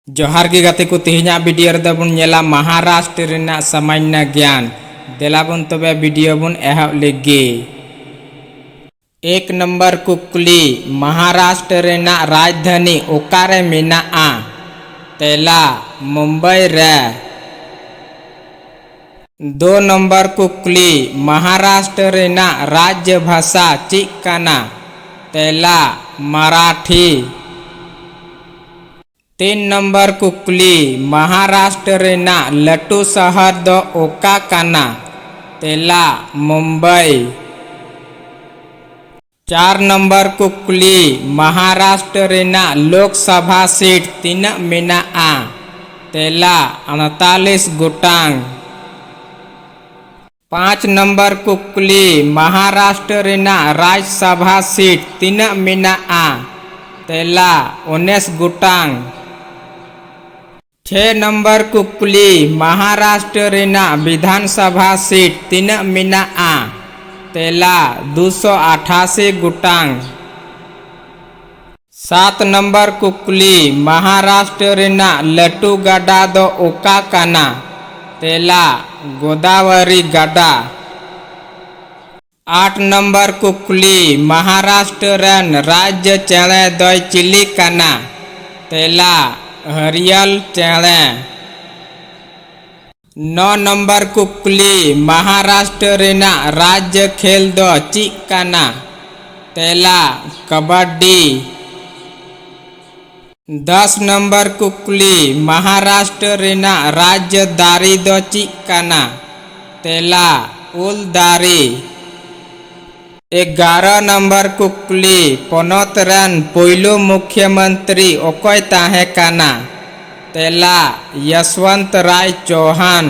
जोहार गे गाते को तेहना वीडियो रे बन नेला महाराष्ट्र रेना सामान्य ज्ञान देलाबन तबे वीडियो बन एहब लेगे। एक नंबर कुकली महाराष्ट्र रेना राजधानी ओकारे मेनाआ? तेला मुंबई रे। दो नंबर कुकली महाराष्ट्र रेना राज्य भाषा चेक काना? तेला मराठी। तीन नंबर कुकली महाराष्ट्र रेना लटू शहर दो ओका काना? तेला मुंबई। चार नंबर कुकली महाराष्ट्र रेना लोकसभा सीट तीना मेनाआ? तेला 39 गोटांग। पाँच नंबर कुकली महाराष्ट्र रेना राज्यसभा सीट तीना मेनाआ? तेला 19 गोटांग। 6 नंबर कुकली महाराष्ट्र रेना विधानसभा सीट तीना मेनाआ? तेला 288 गोटांग। 7 नंबर कुकली महाराष्ट्र रेना लटू गड्डा दो ओका काना? तेला गोदावरी गड्डा। 8 नंबर कुकली महाराष्ट्र रेन राज्य चेणे दो चिली काना? तेला हरियल चेणे। 9 नंबर कुकली महाराष्ट्र रेना राज्य खेल दो चेक काना? तेला कबड्डी। 10 नंबर कुकली महाराष्ट्र रेना राज्य दारी दो चेक काना? तेला उलदारी। 11 नंबर कुकली पोनत रेन पोइलो मुख्यमंत्री ओकोय ताहे काना? तेला यशवंत राय चौहान।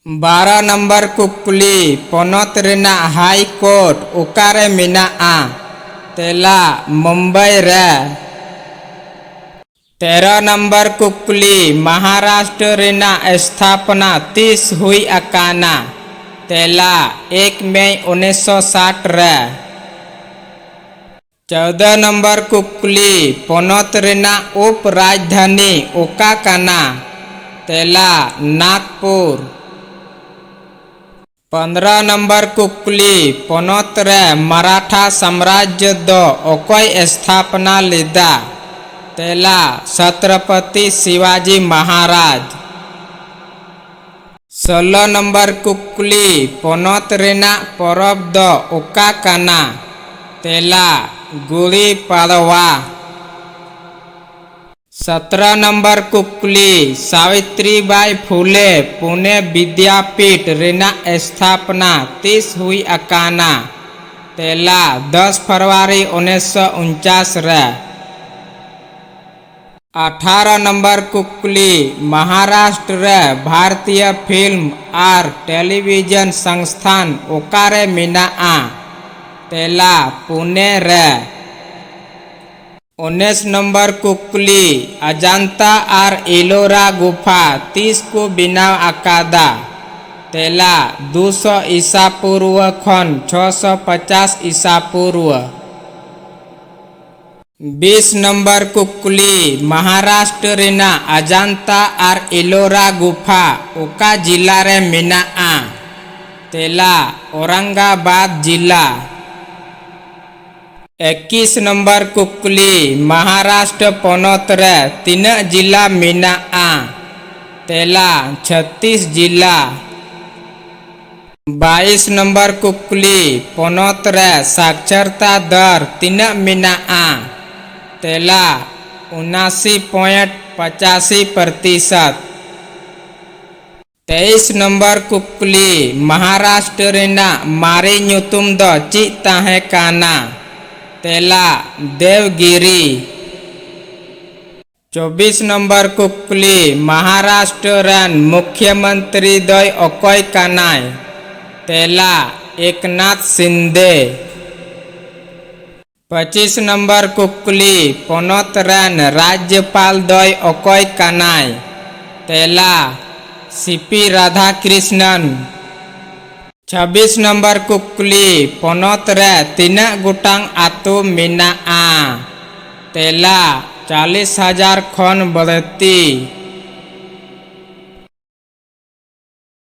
12 नंबर कुकली पोनत रेना हाई कोर्ट ओकारे मेनाआ? तेला मुंबई रे। 13 नंबर कुकली महाराष्ट्र रेना स्थापना 30 हुई अकाना? तेला 1 मई 1960 रे। 14 नंबर कुकली पोनत रेना उप राजधानी ओका काना? तेला नागपुर। 15 नंबर कुकली पोनत रे मराठा साम्राज्य दो ओकोय स्थापना लेदा? तेला छत्रपति शिवाजी महाराज। 16 नंबर कुकली पोनत रेना परब दो ओका काना? तेला गुड़ी पड़वा। 17 नंबर कुकली सावित्रीबाई फुले पुणे विद्यापीठ रेना स्थापना 30 हुई अकाना? तेला 10 फरवरी 1949 रे। 18 नंबर कुकली महाराष्ट्र रे भारतीय फिल्म आर टेलीविजन संस्थान ओकारे मेनाआ? तेला पुणे रे। 19 नंबर कुकली अजंता और एलोरा गुफा 30 को बिनाव अकादा? तेला 200 ईसा पूर्व खन 650 ईसा पूर्व। 20 नंबर कुकली महाराष्ट्र रेना अजंता और एलोरा गुफा ओका जिला रे मेनाआ? तेला औरंगाबाद जिला। 21 नंबर कुकली महाराष्ट्र पोनत रे तीना जिला मेनाआ? तेला 36 जिला। 22 नंबर कुकली पोनत रे साक्षरता दर तीना मेनाआ? तेला 79.85%। 23 नंबर कुकली महाराष्ट्र रेना मारे ᱧᱩᱛᱩᱢ दो चेक ताहे काना? तेला देवगिरी। 24 नंबर कुकली महाराष्ट्र रेन मुख्यमंत्री दो ओकोय कानाय? तेला एकनाथ शिंदे। 25 नंबर कुकली पोनत रेन राज्यपाल दो ओकोय कानाय? तेला सीपी राधाकृष्णन। 26 नंबर कुकली पोनत रे तीना गोटांग आतो मेनाआ? तेला 40,000 खन बढ़ती।